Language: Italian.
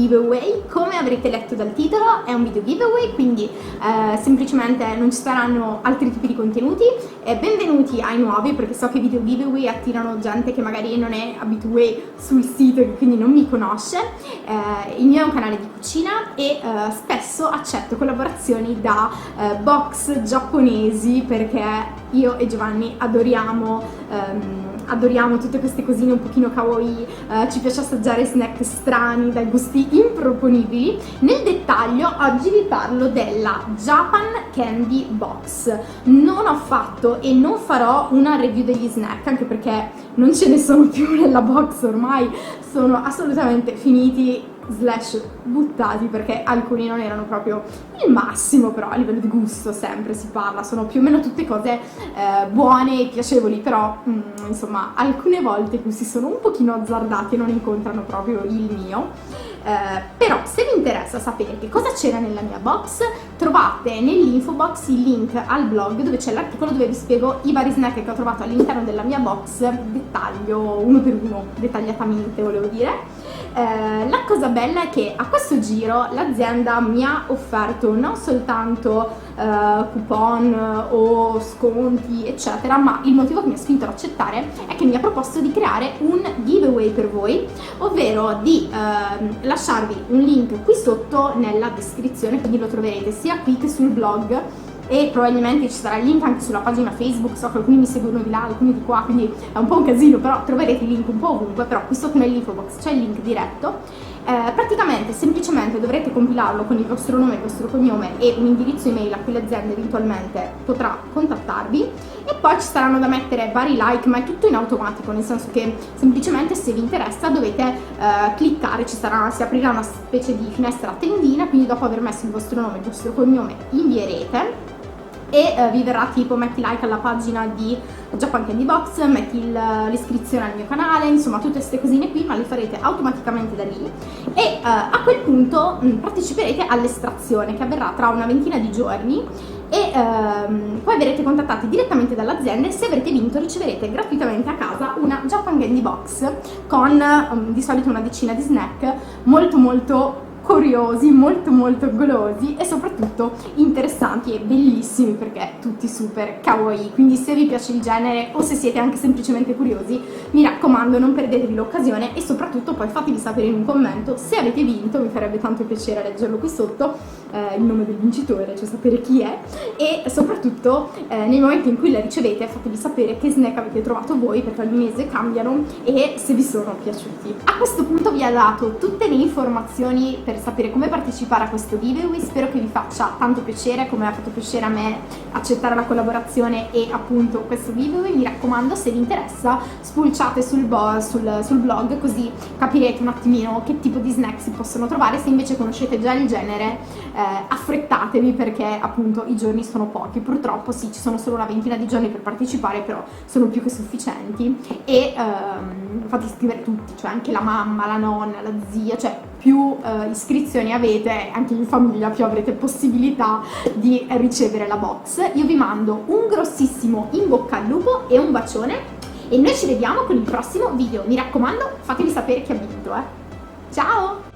giveaway. Come avrete letto dal titolo è un video giveaway, quindi semplicemente non ci saranno altri tipi di contenuti. Benvenuti ai nuovi, perché so che i video giveaway attirano gente che magari non è abitué sul sito e quindi non mi conosce. Il mio è un canale di cucina e spesso accetto collaborazioni da box giapponesi, perché io e Giovanni adoriamo tutte queste cosine un pochino kawaii, ci piace assaggiare snack strani dai gusti improponibili. Nel dettaglio oggi vi parlo della Japan Candy Box. Non ho fatto e non farò una review degli snack, anche perché non ce ne sono più nella box, ormai sono assolutamente finiti slash buttati, perché alcuni non erano proprio il massimo, però a livello di gusto sempre si parla, sono più o meno tutte cose buone e piacevoli, però insomma alcune volte questi sono un pochino azzardati e non incontrano proprio il mio. Però se vi interessa sapere che cosa c'era nella mia box, trovate nell'info box il link al blog dove c'è l'articolo dove vi spiego i vari snack che ho trovato all'interno della mia box, dettaglio uno per uno, dettagliatamente volevo dire. La cosa bella è che a questo giro l'azienda mi ha offerto non soltanto coupon o sconti eccetera, ma il motivo che mi ha spinto ad accettare è che mi ha proposto di creare un giveaway per voi, ovvero di lasciarvi un link qui sotto nella descrizione, quindi lo troverete sia qui che sul blog, e probabilmente ci sarà il link anche sulla pagina Facebook. So che alcuni mi seguono di là, alcuni di qua, quindi è un po' un casino, però troverete il link un po' ovunque. Però qui sotto nell'info box c'è il link diretto. Praticamente semplicemente dovrete compilarlo con il vostro nome, il vostro cognome e un indirizzo email a cui l'azienda eventualmente potrà contattarvi, e poi ci saranno da mettere vari like, ma è tutto in automatico, nel senso che semplicemente se vi interessa dovete cliccare, si aprirà una specie di finestra a tendina, quindi dopo aver messo il vostro nome, il vostro cognome invierete e vi verrà tipo metti like alla pagina di Japan Candy Box, metti l'iscrizione al mio canale, insomma tutte queste cosine qui, ma le farete automaticamente da lì, e a quel punto parteciperete all'estrazione che avverrà tra una ventina di giorni, e poi verrete contattati direttamente dall'azienda, e se avrete vinto riceverete gratuitamente a casa una Japan Candy Box con di solito una decina di snack molto curiosi, molto golosi e soprattutto interessanti e bellissimi, perché tutti super kawaii. Quindi se vi piace il genere o se siete anche semplicemente curiosi, mi raccomando non perdetevi l'occasione, e soprattutto poi fatemi sapere in un commento se avete vinto, mi farebbe tanto piacere leggerlo qui sotto, il nome del vincitore, cioè sapere chi è, e soprattutto nei momenti in cui la ricevete fatevi sapere che snack avete trovato voi, perché ogni mese cambiano, e se vi sono piaciuti. A questo punto vi ho dato tutte le informazioni per sapere come partecipare a questo giveaway. Spero che vi faccia tanto piacere come ha fatto piacere a me accettare la collaborazione e appunto questo giveaway. Mi raccomando, se vi interessa spulciate sul blog, così capirete un attimino che tipo di snack si possono trovare. Se invece conoscete già il genere, affrettatevi, perché appunto i giorni sono pochi, purtroppo sì, ci sono solo una ventina di giorni per partecipare, però sono più che sufficienti, e fate iscrivere tutti, cioè anche la mamma, la nonna, la zia, cioè più iscrizioni avete anche in famiglia, più avrete possibilità di ricevere la box. Io vi mando un grossissimo in bocca al lupo e un bacione, e noi ci vediamo con il prossimo video. Mi raccomando, fatevi sapere chi ha vinto, Ciao!